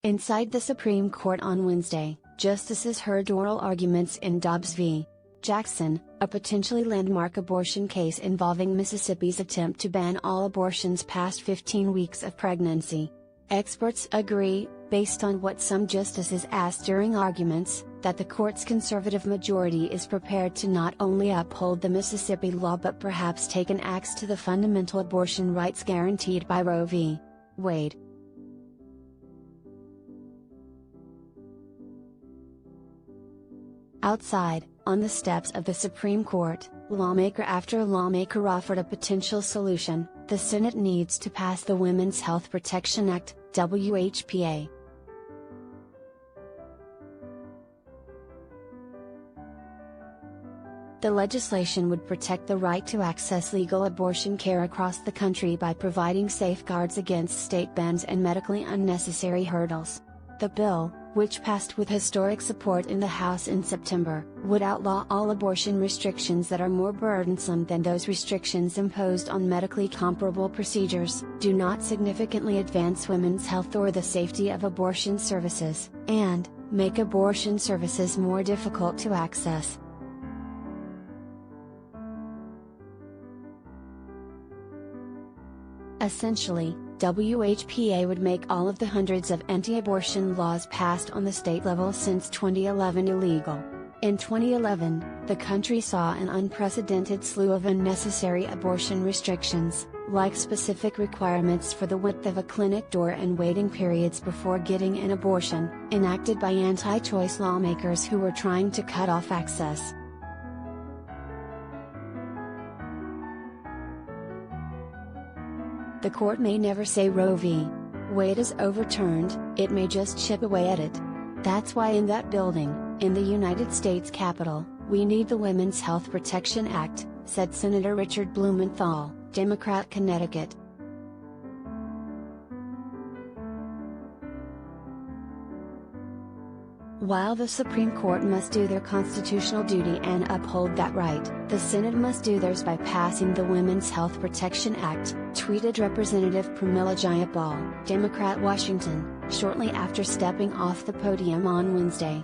Inside the Supreme Court on Wednesday, justices heard oral arguments in Dobbs v. Jackson, a potentially landmark abortion case involving Mississippi's attempt to ban all abortions past 15 weeks of pregnancy. Experts agree, based on what some justices asked during arguments, that the court's conservative majority is prepared to not only uphold the Mississippi law but perhaps take an axe to the fundamental abortion rights guaranteed by Roe v. Wade. Outside, on the steps of the Supreme Court, lawmaker after lawmaker offered a potential solution: the Senate needs to pass the Women's Health Protection Act, WHPA. The legislation would protect the right to access legal abortion care across the country by providing safeguards against state bans and medically unnecessary hurdles. The bill, which passed with historic support in the House in September, would outlaw all abortion restrictions that are more burdensome than those restrictions imposed on medically comparable procedures, do not significantly advance women's health or the safety of abortion services, and make abortion services more difficult to access. Essentially, WHPA would make all of the hundreds of anti-abortion laws passed on the state level since 2011 illegal. In 2011, the country saw an unprecedented slew of unnecessary abortion restrictions, like specific requirements for the width of a clinic door and waiting periods before getting an abortion, enacted by anti-choice lawmakers who were trying to cut off access. The court may never say Roe v. Wade is overturned, it may just chip away at it. That's why in that building, in the United States Capitol, we need the Women's Health Protection Act, said Senator Richard Blumenthal, Democrat, Connecticut. While the Supreme Court must do their constitutional duty and uphold that right, the Senate must do theirs by passing the Women's Health Protection Act, tweeted Representative Pramila Jayapal, Democrat, Washington, shortly after stepping off the podium on Wednesday.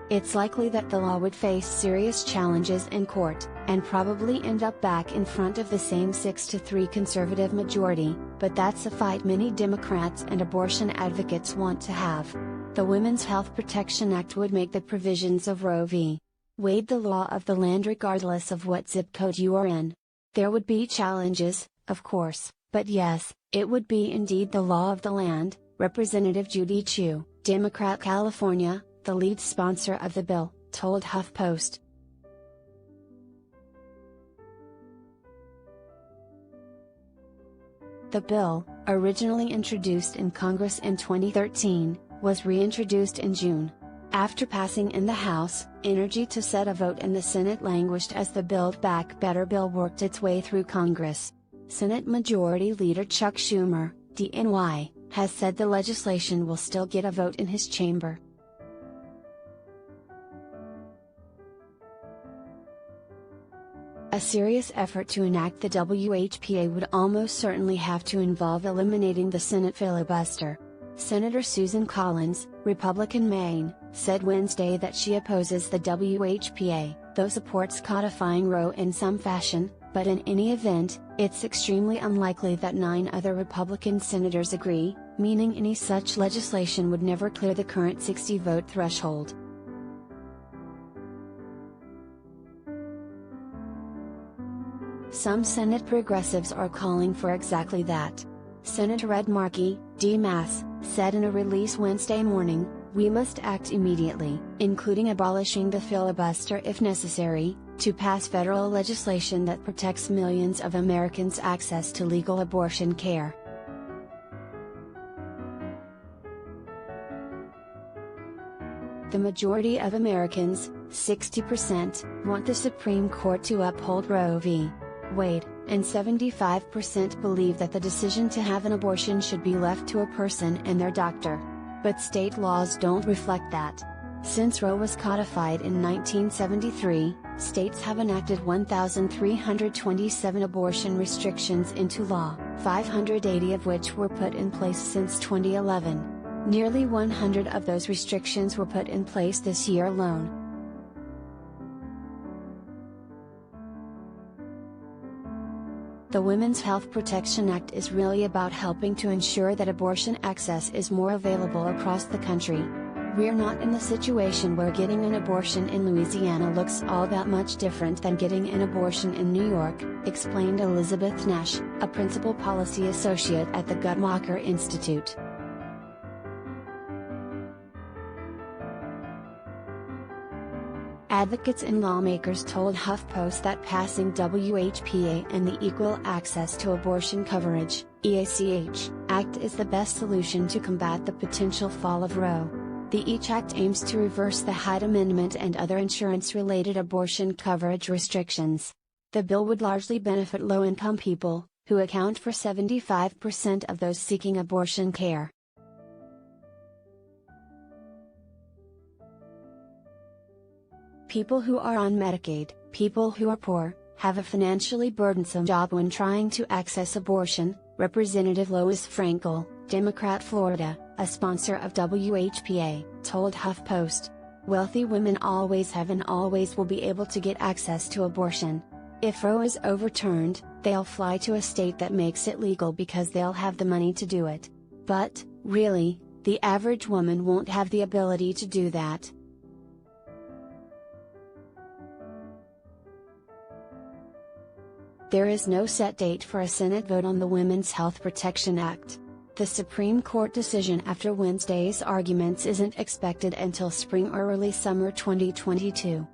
It's likely that the law would face serious challenges in court, and probably end up back in front of the same 6-3 conservative majority, but that's a fight many Democrats and abortion advocates want to have. The Women's Health Protection Act would make the provisions of Roe v. Wade the law of the land regardless of what zip code you are in. There would be challenges, of course, but yes, it would be indeed the law of the land, Representative Judy Chu, Democrat, California, the lead sponsor of the bill, told HuffPost. The bill, originally introduced in Congress in 2013, was reintroduced in June. After passing in the House, energy to set a vote in the Senate languished as the Build Back Better bill worked its way through Congress. Senate Majority Leader Chuck Schumer, DNY, has said the legislation will still get a vote in his chamber. A serious effort to enact the WHPA would almost certainly have to involve eliminating the Senate filibuster. Senator Susan Collins, Republican, Maine, said Wednesday that she opposes the WHPA, though supports codifying Roe in some fashion, but in any event, it's extremely unlikely that 9 other Republican senators agree, meaning any such legislation would never clear the current 60-vote threshold. Some Senate progressives are calling for exactly that. Senator Ed Markey, D-Mass, said in a release Wednesday morning, "We must act immediately, including abolishing the filibuster if necessary, to pass federal legislation that protects millions of Americans' access to legal abortion care." The majority of Americans, 60%, want the Supreme Court to uphold Roe v. Wade, and 75% believe that the decision to have an abortion should be left to a person and their doctor. But state laws don't reflect that. Since Roe was codified in 1973, states have enacted 1,327 abortion restrictions into law, 580 of which were put in place since 2011. Nearly 100 of those restrictions were put in place this year alone. The Women's Health Protection Act is really about helping to ensure that abortion access is more available across the country. We're not in the situation where getting an abortion in Louisiana looks all that much different than getting an abortion in New York, explained Elizabeth Nash, a principal policy associate at the Guttmacher Institute. Advocates and lawmakers told HuffPost that passing WHPA and the Equal Access to Abortion Coverage (EACH) Act is the best solution to combat the potential fall of Roe. The EACH Act aims to reverse the Hyde Amendment and other insurance-related abortion coverage restrictions. The bill would largely benefit low-income people, who account for 75% of those seeking abortion care. People who are on Medicaid, people who are poor, have a financially burdensome job when trying to access abortion, Representative Lois Frankel, Democrat Florida, a sponsor of WHPA, told HuffPost. Wealthy women always have and always will be able to get access to abortion. If Roe is overturned, they'll fly to a state that makes it legal because they'll have the money to do it. But, really, the average woman won't have the ability to do that. There is no set date for a Senate vote on the Women's Health Protection Act. The Supreme Court decision after Wednesday's arguments isn't expected until spring or early summer 2022.